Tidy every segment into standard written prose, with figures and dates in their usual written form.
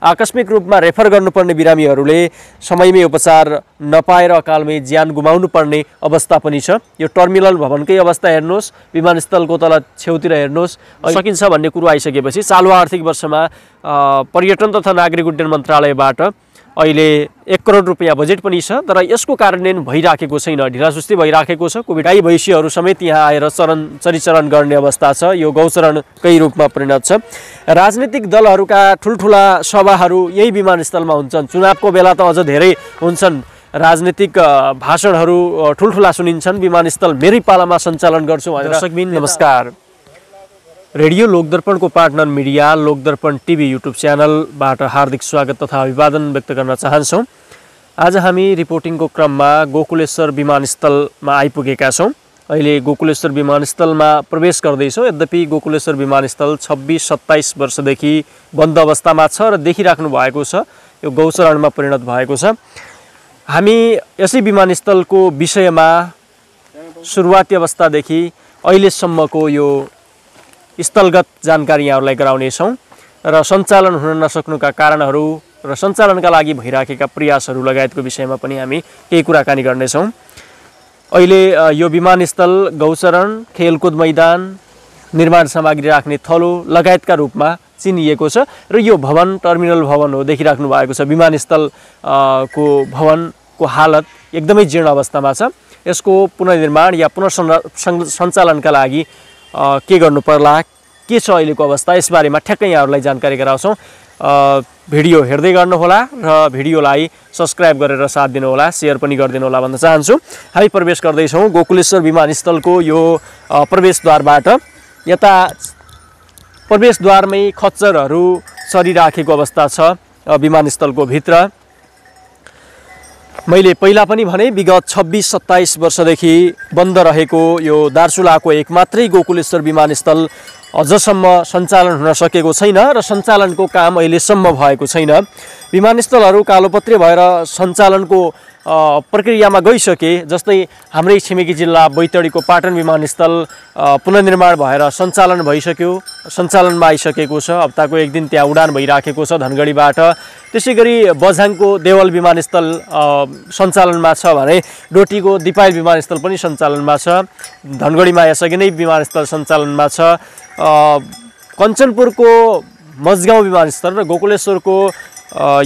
आकस्मिक रूपमा रेफर गर्नुपर्ने बिरामीहरूले समयमै उपचार नपाएर अकालमै ज्यान गुमाउनु पर्ने अवस्था पनि छ। यो टर्मिनल भवनकै अवस्था हेर्नुहोस्, विमानस्थलको तल छेउतिर हेर्नुहोस्, सकिन्छ भन्ने कुरो आइसकेपछि चालु आर्थिक वर्षमा पर्यटन तथा नागरिक उड्डयन मन्त्रालयबाट अहिले 1 करोड रुपैयाँ बजेट पनि छ, तर यसको कार्यान्वयन भइराखेको छैन, ढिलासुस्ती भइराखेको छ। कोभिडai भैँसीहरू समेत यहाँ आएर चरीचरण गर्ने अवस्था छ। यो गौचरणकै रूपमा परिणत छ। राजनीतिक दलहरूका ठुल्ठुला सभाहरू यही विमानस्थलमा हुन्छन्। चुनावको बेला त अझ धेरै हुन्छन्। राजनीतिक भाषणहरू ठुल्ठुला सुनिन्छन्। विमानस्थल मेरै पालामा सञ्चालन गर्छु भनेर। दर्शकबिन नमस्कार। रेडियो लोकदर्पणको partner media Lokdarpan TV YouTube च्यानलबाट हार्दिक स्वागत तथा अभिवादन व्यक्त गर्न चाहन्छौँ। आज हामी रिपोर्टिङको क्रममा गोकुलेश्वर विमानस्थलमा आइपुगेका छौँ। अहिले गोकुलेश्वर विमानस्थलमा प्रवेश गर्दैछौँ। यद्यपि गोकुलेश्वर विमानस्थल 26-27 वर्षदेखि बन्द अवस्थामा छ र देखिराख्नु भएको छ यो गौचरणमा परिणत भएको छ। हामी यसै विमानस्थलको विषयमा सुरुवाती अवस्थादेखि अहिलेसम्मको यो स्थलगत जानकारी यहाँहरूलाई गराउनेछौँ र सञ्चालन हुन नसक्नुका कारणहरू र सञ्चालनका लागि भइराखेका प्रयासहरू लगायतको विषयमा पनि हामी केही कुराकानी गर्नेछौँ। अहिले यो विमानस्थल गौचरण, खेलकुद मैदान, निर्माण सामग्री राख्ने थलो लगायतका रूपमा चिनिएको छ र यो भवन टर्मिनल भवन हो, देखिराख्नु भएको छ। विमानस्थल को भवनको हालत एकदमै जीर्ण अवस्थामा छ। यसको पुनर्निर्माण या पुनर्सञ्चालनका लागि के गर्नु पर्ला, के छ अहिलेको अवस्था, यसबारेमा ठ्याक्कै यहाँहरूलाई जानकारी गराउँछौँ। भिडियो हेर्दै गर्नुहोला र भिडियोलाई सब्स्क्राइब गरेर साथ दिनुहोला, सेयर पनि गरिदिनु होला भन्न चाहन्छु। हामी प्रवेश गर्दैछौँ गोकुलेश्वर विमानस्थलको यो प्रवेशद्वारबाट। यता प्रवेशद्वारमै खच्चरहरू चरिराखेको अवस्था छ विमानस्थलको भित्र। मैले पहिला पनि भने विगत 26-27 वर्षदेखि बन्द रहेको यो दार्चुलाको एकमात्रै गोकुलेश्वर विमानस्थल अझसम्म सञ्चालन हुन सकेको छैन र सञ्चालनको काम अहिलेसम्म भएको छैन। विमानस्थलहरू कालोपत्रे भएर सञ्चालनको प्रक्रियामा गइसके। जस्तै हाम्रै छिमेकी जिल्ला बैतडीको पाटन विमानस्थल पुनर्निर्माण भएर सञ्चालन भइसक्यो, सञ्चालनमा आइसकेको छ। हप्ताको एक दिन त्यहाँ उडान भइराखेको छ धनगढीबाट। त्यसै गरी बझाङको देवल विमानस्थल सञ्चालनमा छ भने डोटीको दिपायल विमानस्थल पनि सञ्चालनमा छ। धनगढीमा यसअघि नै विमानस्थल सञ्चालनमा छ। कञ्चनपुरको मजगाउँ विमानस्थल र गोकुलेश्वरको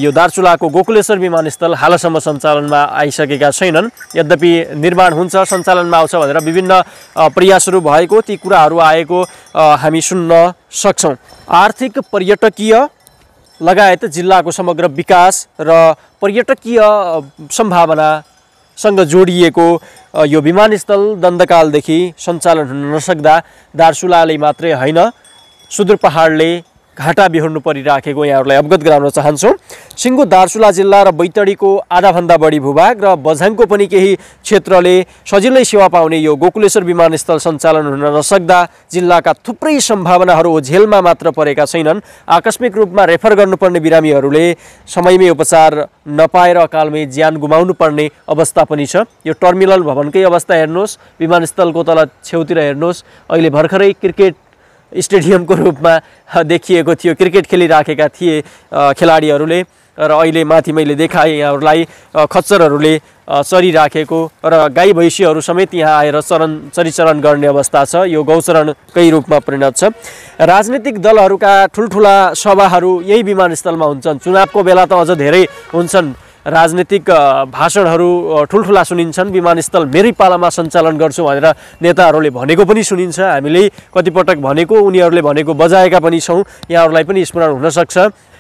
यो दार्चुलाको गोकुलेश्वर विमानस्थल हालसम्म सञ्चालनमा आइसकेका छैनन्। यद्यपि निर्माण हुन्छ, सञ्चालनमा आउँछ भनेर विभिन्न प्रयासहरू भएको, ती कुराहरू आएको हामी सुन्न सक्छौँ। आर्थिक, पर्यटकीय लगायत जिल्लाको समग्र विकास र पर्यटकीय सम्भावनासँग जोडिएको यो विमानस्थल दण्डकालदेखि सञ्चालन हुन नसक्दा दार्चुलाले मात्रै होइन, सुदूर पहाडले घाटा बिहोर्नु परिराखेको यहाँहरूलाई अवगत गराउन चाहन्छौँ। सिङ्गो दार्चुला जिल्ला र बैतडीको आधाभन्दा बढी भूभाग र बझाङको पनि केही क्षेत्रले सजिलै सेवा पाउने यो गोकुलेश्वर विमानस्थल सञ्चालन हुन नसक्दा जिल्लाका थुप्रै सम्भावनाहरू ओझेलमा मात्र परेका छैनन्। आकस्मिक रूपमा रेफर गर्नुपर्ने बिरामीहरूले समयमै उपचार नपाएर अकालमै ज्यान गुमाउनु पर्ने अवस्था पनि छ। यो टर्मिनल भवनकै अवस्था हेर्नुहोस्, विमानस्थलको तल छेउतिर हेर्नुहोस्। अहिले भर्खरै क्रिकेट स्टेडियमको रूपमा देखिएको थियो, क्रिकेट खेलिराखेका थिए खेलाडीहरूले र अहिले माथि मैले देखाएँ यहाँहरूलाई खच्चरहरूले चरिराखेको र गाई भैँसीहरू समेत यहाँ आएर चरीचरण गर्ने अवस्था छ। यो गौचरणकै रूपमा परिणत छ। राजनीतिक दलहरूका ठुल्ठुला सभाहरू यही विमानस्थलमा हुन्छन्। चुनावको बेला त अझ धेरै हुन्छन्। राजनीतिक भाषणहरू ठुल्ठुला सुनिन्छन्। विमानस्थल मेरै पालामा सञ्चालन गर्छु भनेर नेताहरूले भनेको पनि सुनिन्छ। हामीले कतिपटक भनेको, उनीहरूले भनेको बजाएका पनि छौँ, यहाँहरूलाई पनि स्मरण हुनसक्छ।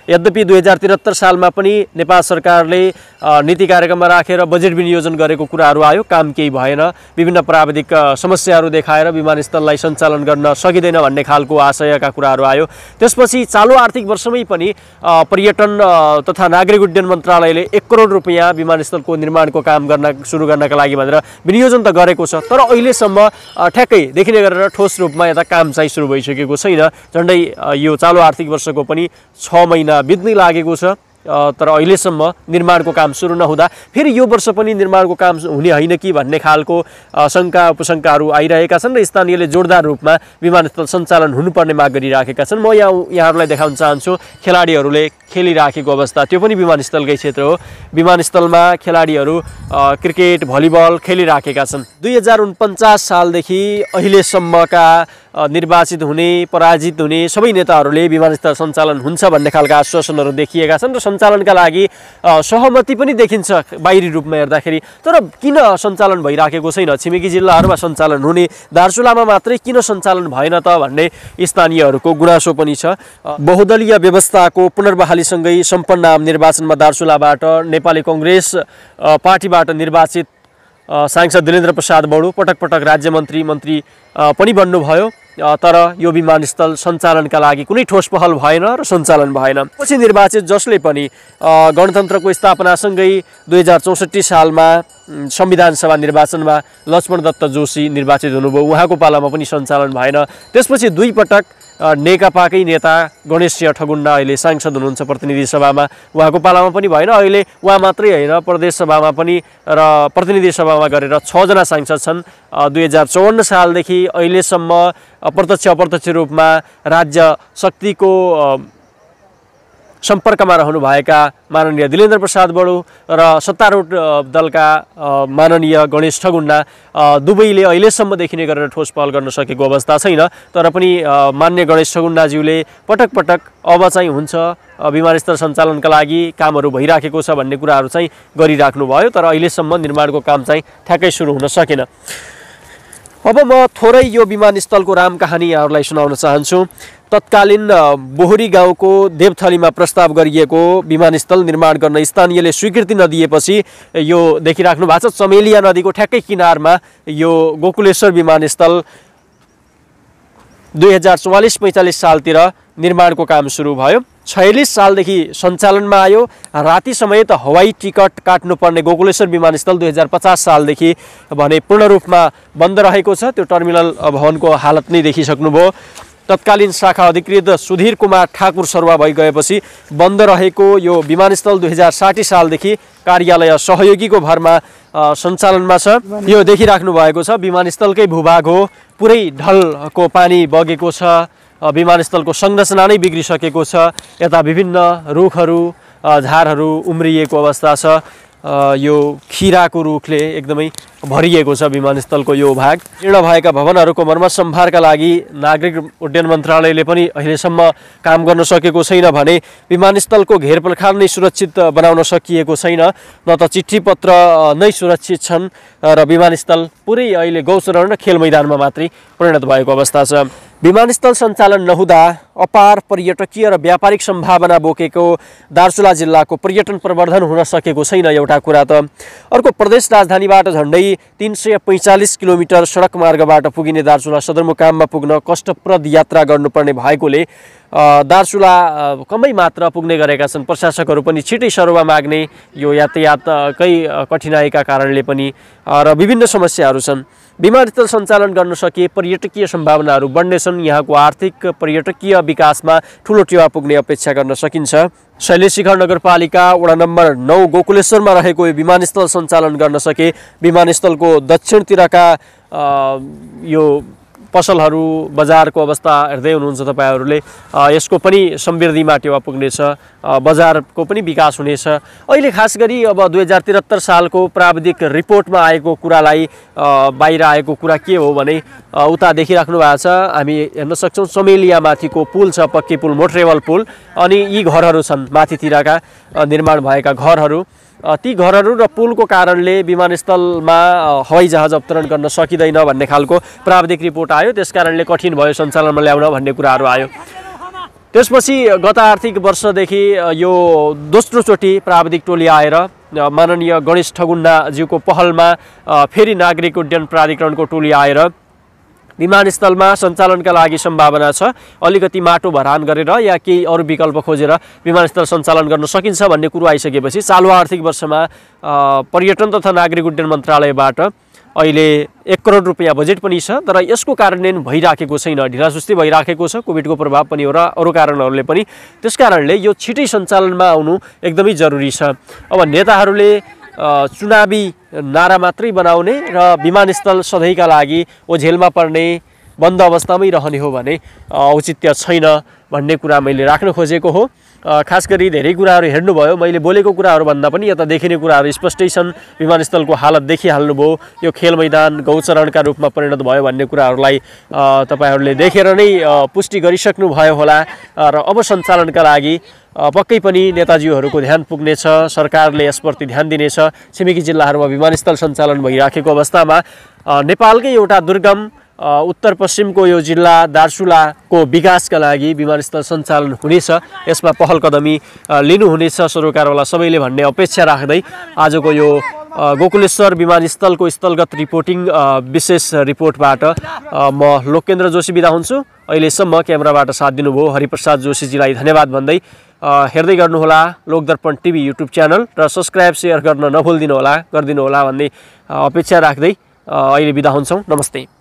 यद्यपि 2073 सालमा पनि नेपाल सरकारले नीति कार्यक्रममा राखेर बजेट विनियोजन गरेको कुराहरू आयो, काम केही भएन। विभिन्न प्राविधिक समस्याहरू देखाएर विमानस्थललाई सञ्चालन गर्न सकिँदैन भन्ने खालको आशयका कुराहरू आयो। त्यसपछि चालु आर्थिक वर्षमै पनि पर्यटन तथा नागरिक उड्डयन मन्त्रालयले 1 करोड रुपैयाँ विमानस्थलको निर्माणको काम सुरु गर्नका लागि भनेर विनियोजन त गरेको छ, तर अहिलेसम्म ठ्याक्कै देखिने गरेर ठोस रूपमा यता काम चाहिँ सुरु भइसकेको छैन। झन्डै यो चालु आर्थिक वर्षको पनि 6 महिना बित्नै लागेको छ। तर अहिलेसम्म निर्माणको काम सुरु नहुँदा फेरि यो वर्ष पनि निर्माणको काम हुने होइन कि भन्ने खालको शङ्का उपशङ्काहरू आइरहेका छन् र स्थानीयले जोरदार रूपमा विमानस्थल सञ्चालन हुनुपर्ने माग गरिराखेका छन्। म यहाँहरूलाई देखाउन चाहन्छु खेलाडीहरूले खेलिराखेको अवस्था। त्यो पनि विमानस्थलकै क्षेत्र हो। विमानस्थलमा खेलाडीहरू क्रिकेट भलिबल खेलिराखेका छन्। 2049 सालदेखि अहिलेसम्मका निर्वाचित हुने पराजित हुने सबै नेताहरूले विमानस्थल सञ्चालन हुन्छ भन्ने खालका आश्वासनहरू देखिएका छन् र सञ्चालनका लागि सहमति पनि देखिन्छ बाहिरी रूपमा हेर्दाखेरि। तर किन सञ्चालन भइराखेको छैन? छिमेकी जिल्लाहरूमा सञ्चालन हुने, दार्चुलामा मात्रै किन सञ्चालन भएन त भन्ने स्थानीयहरूको गुनासो पनि छ। बहुदलीय व्यवस्थाको पुनर्बहालीसँगै सम्पन्न आम निर्वाचनमा दार्चुलाबाट नेपाली कांग्रेस पार्टीबाट निर्वाचित सांसद दिलेन्द्र प्रसाद बडु पटक पटक राज्य मन्त्री पनि बन्नुभयो। तर यो विमानस्थल सञ्चालनका लागि कुनै ठोस पहल भएन र सञ्चालन भएन। पछि निर्वाचित जसले पनि गणतन्त्रको स्थापनासँगै 2064 सालमा संविधान सभा निर्वाचनमा लक्ष्मण दत्त जोशी निर्वाचित हुनुभयो। उहाँको पालामा पनि सञ्चालन भएन। त्यसपछि दुई पटक नेकपाकै नेता गणेश सिंह ठगुन्ना अहिले सांसद हुनुहुन्छ प्रतिनिधि सभामा, उहाँको पालामा पनि भएन। अहिले उहाँ मात्रै होइन, प्रदेश सभामा पनि र प्रतिनिधि सभामा गरेर 6 जना सांसद छन्। 2054 सालदेखि अहिलेसम्म प्रत्यक्ष अप्रत्यक्ष रूपमा राज्य शक्तिको सम्पर्कमा रहनुभएका माननीय दिलेन्द्र प्रसाद बडु र सत्तारूढ दलका माननीय गणेश ठगुन्ना दुवैले अहिलेसम्म देखिने गरेर ठोस पहल गर्न सकेको अवस्था छैन। तर पनि मान्य गणेश ठगुन्नाज्यूले पटक पटक अब चाहिँ हुन्छ विमानस्थल सञ्चालनका लागि कामहरू भइराखेको छ भन्ने कुराहरू चाहिँ गरिराख्नु भयो। तर अहिलेसम्म निर्माणको काम चाहिँ ठ्याक्कै सुरु हुन सकेन। अब म थोरै यो विमानस्थलको राम कहानी यहाँहरूलाई सुनाउन चाहन्छु। तत्कालीन बोहरी गाउँको देवथलीमा प्रस्ताव गरिएको विमानस्थल निर्माण गर्न स्थानीयले स्वीकृति नदिएपछि यो देखिराख्नु भएको छ चमेलिया नदीको ठ्याक्कै किनारमा यो गोकुलेश्वर विमानस्थल 2044-45 सालतिर निर्माणको काम सुरु भयो। 46 सालदेखि सञ्चालनमा आयो। राति समेत हवाई टिकट काट्नुपर्ने गोकुलेश्वर विमानस्थल 2050 सालदेखि भने पूर्ण रूपमा बन्द रहेको छ। त्यो टर्मिनल भवनको हालत नै देखिसक्नुभयो। तत्कालीन शाखा अधिकृत सुधीर कुमार ठाकुर सरुवा भइगएपछि बन्द रहेको यो विमानस्थल 2060 सालदेखि कार्यालय सहयोगीको भरमा सञ्चालनमा छ। यो देखिराख्नु भएको छ विमानस्थलकै भूभाग हो। पुरै ढलको पानी बगेको छ। विमानस्थलको संरचना नै बिग्रिसकेको छ। यता विभिन्न रुखहरू झारहरू उम्रिएको अवस्था छ। यो खिराको रुखले एकदमै भरिएको छ विमानस्थलको यो भाग। जीर्ण भएका भवनहरूको मर्मत सम्भारका लागि नागरिक उड्डयन मन्त्रालयले पनि अहिलेसम्म काम गर्न सकेको छैन भने विमानस्थलको घेरपर्खाल नै सुरक्षित बनाउन सकिएको छैन। न त चिठी पत्र नै सुरक्षित छन् र विमानस्थल पुरै अहिले गौचरण र खेल मैदानमा मात्रै परिणत भएको अवस्था छ। विमानस्थल सञ्चालन नहुँदा अपार पर्यटकीय र व्यापारिक सम्भावना बोकेको दार्चुला जिल्लाको पर्यटन प्रवर्धन हुन सकेको छैन एउटा कुरा त। अर्को प्रदेश राजधानीबाट झन्डै 345 किलोमिटर सडक मार्गबाट पुगिने दार्चुला सदरमुकाममा पुग्न कष्टप्रद यात्रा गर्नुपर्ने भएकोले दार्चुला कमै मात्रा पुग्ने गरेका छन्। प्रशासकहरू पनि छिटै सरुवा माग्ने यो यातायातकै कठिनाइका कारणले पनि र विभिन्न समस्याहरू छन्। विमानस्थल सञ्चालन गर्न सके पर्यटकीय सम्भावनाहरू बढ्नेछन्। यहाँको आर्थिक पर्यटकीय विकासमा ठुलो टेवा पुग्ने अपेक्षा गर्न सकिन्छ। शैलेशशिखर नगरपालिका वडा नम्बर 9 गोकुलेश्वरमा रहेको यो विमानस्थल सञ्चालन गर्न सके विमानस्थलको दक्षिणतिरका यो पसलहरू बजारको अवस्था हेर्दै हुनुहुन्छ तपाईहरूले, यसको पनि समृद्धिमा टेवा पुग्नेछ। बजारको पनि विकास हुनेछ। अहिले खास गरी अब 2073 सालको प्राविधिक रिपोर्टमा आएको कुरालाई बाहिर आएको कुरा के हो भने उता देखिराख्नु भएको छ हामी हेर्न सक्छौँ चमेलियामाथिको पुल छ, पक्की पुल, मोटरेवल पुल, अनि यी घरहरू छन् माथितिरका निर्माण भएका घरहरू। ती घरहरू र पुलको कारणले विमानस्थलमा हवाईजहाज अवतरण गर्न सकिँदैन भन्ने खालको प्राविधिक रिपोर्ट आयो। त्यस कारणले कठिन भयो सञ्चालनमा ल्याउन भन्ने कुराहरू आयो। त्यसपछि गत आर्थिक वर्षदेखि यो दोस्रो चोटि प्राविधिक टोली आएर माननीय गणेश ठगुन्नाज्यूको पहलमा फेरि नागरिक उड्डयन प्राधिकरणको टोली आएर विमानस्थलमा सञ्चालनका लागि सम्भावना छ, अलिकति माटो भरान गरेर या केही अरू विकल्प खोजेर विमानस्थल सञ्चालन गर्न सकिन्छ भन्ने कुरो आइसकेपछि चालु आर्थिक वर्षमा पर्यटन तथा नागरिक उड्डयन मन्त्रालयबाट अहिले 1 करोड रुपैयाँ बजेट पनि छ, तर यसको कार्यान्वयन भइराखेको छैन, ढिलासुस्ती भइराखेको छ। कोभिडको प्रभाव पनि हो र अरू कारणहरूले पनि। त्यसकारणले यो छिटै सञ्चालनमा आउनु एकदमै जरुरी छ। अब नेताहरूले चुनावी नारा मात्रै बनाउने र विमानस्थल सधैँका लागि ओझेलमा पर्ने, बन्द अवस्थामै रहने हो भने औचित्य छैन भन्ने कुरा मैले राख्न खोजेको हो। खास गरी धेरै कुराहरू हेर्नुभयो, मैले बोलेको कुराहरूभन्दा पनि यता देखिने कुराहरू स्पष्टै छन्। विमानस्थलको हालत देखिहाल्नुभयो, यो खेल मैदान गौचरणका रूपमा परिणत भयो भन्ने कुराहरूलाई तपाईहरूले देखेर नै पुष्टि गरिसक्नुभयो होला। र अब सञ्चालनका लागि पक्कै पनि नेताजीहरूको ध्यान पुग्नेछ, सरकारले यसप्रति ध्यान दिनेछ। छिमेकी जिल्लाहरूमा विमानस्थल सञ्चालन भइराखेको अवस्थामा नेपालकै एउटा दुर्गम उत्तर पश्चिमको यो जिल्ला दार्चुलाको विकासका लागि विमानस्थल सञ्चालन हुनेछ, यसमा पहल कदमी लिनुहुनेछ सरोकारवाला सबैले भन्ने अपेक्षा राख्दै आजको यो गोकुलेश्वर विमानस्थलको स्थलगत रिपोर्टिङ विशेष रिपोर्टबाट म लोकेन्द्र जोशी बिदा हुन्छु। अहिलेसम्म क्यामेराबाट साथ दिनुभयो हरिप्रसाद जोशीजीलाई धन्यवाद भन्दै हेर्दै गर्नुहोला लोकदर्पण टिभी युट्युब च्यानल र सब्सक्राइब सेयर गर्न नभुलिदिनु होला, गरिदिनु होला भन्ने अपेक्षा राख्दै अहिले बिदा हुन्छौँ। नमस्ते।